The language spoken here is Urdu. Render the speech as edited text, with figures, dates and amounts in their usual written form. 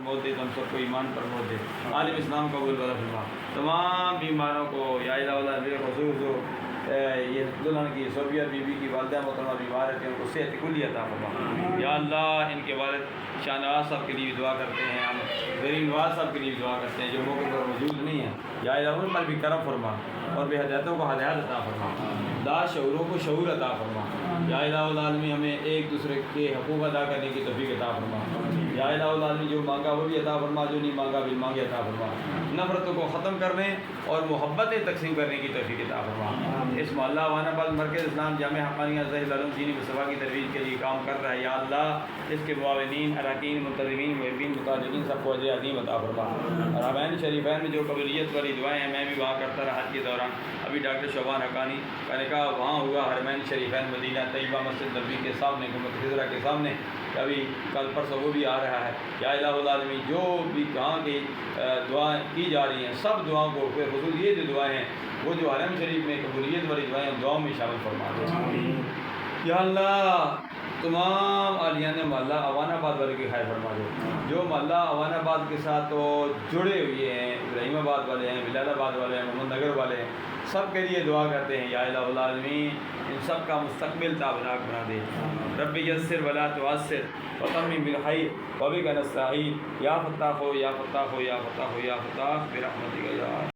موت دے، ہم سب کو ایمان پر موت دے، عالم اسلام قبول فرما، تمام بیماروں کو یا الہ خصوص یہ دلہن کی صوبیہ بی بی کی والدہ محترمہ بیمار ہے ان کو صحت کلی عطا فرما یا اللہ۔ ان کے والد شاہ نواز صاحب کے لیے دعا کرتے ہیں، ہم زرین نواز صاحب کے لیے دعا کرتے ہیں جو موقع پر موجود نہیں ہیں، یا الہ ان پر بھی کرم فرما اور بے ہدایتوں کو ہدایت عطا فرما، لا شعوروں کو شعور عطا فرما یا الہ العالمین۔ ہمیں ایک دوسرے کے حقوق ادا کرنے کی توفیق عطا فرما یا الہ العالمین۔ جو مانگا وہ بھی عطا فرما، جو نہیں مانگا بھی مانگے عطا فرما، نفرتوں کو ختم کرنے اور محبتیں تقسیم کرنے کی توفیق عطا فرما۔ اس محلہ وان آباد مرکز اسلام جامع حقانیہ ظاہر العلوم دینی مصطفیٰ کی ترویج کے لیے کام کر رہا ہے یا اللہ۔ اس کے معاونین، اراکین، منتظمین، محبین، متعلقین سب کو اجر عظیم عطا فرما۔ حرمین شریفین میں جو قبولیت والی دعائیں ہیں میں بھی وہاں کرتا رہا حج کے دوران، ابھی ڈاکٹر شعبان حقانی کا نکاح وہاں ہوا، حرمین شریفین مدینہ طیبہ مسجد نبوی کے سامنے، گنبد خضرا کے سامنے، ابھی کل پرسوں وہ بھی آ رہا ہے یا الہ العالمین۔ جو بھی کہاں کی دعائیں کی جا رہی ہیں سب دعاؤں کو، پھر خصوص یہ جو دعائیں ہیں وہ جو حرم شریف میں قبولیت والی دعائیں ہیں دعاؤں میں شامل فرما دے یا اللہ۔ تمام اہلیان محلہ اوان آباد والے کی خیر فرما دے، جو محلہ اوان آباد کے ساتھ تو جڑے ہوئے ہیں، ابراہیم آباد والے ہیں، بلال آباد والے ہیں، محمد نگر والے ہیں، سب کے لیے دعا کرتے ہیں یا الہ العالمین۔ ان سب کا مستقبل تابناک بنا دے۔ رب یسر ولا تعسر وتمم بالخیر وبک نستعین یا فتاح ہو یا فتاح ہو یا فتاح ہو یا فتاح برحمتک یا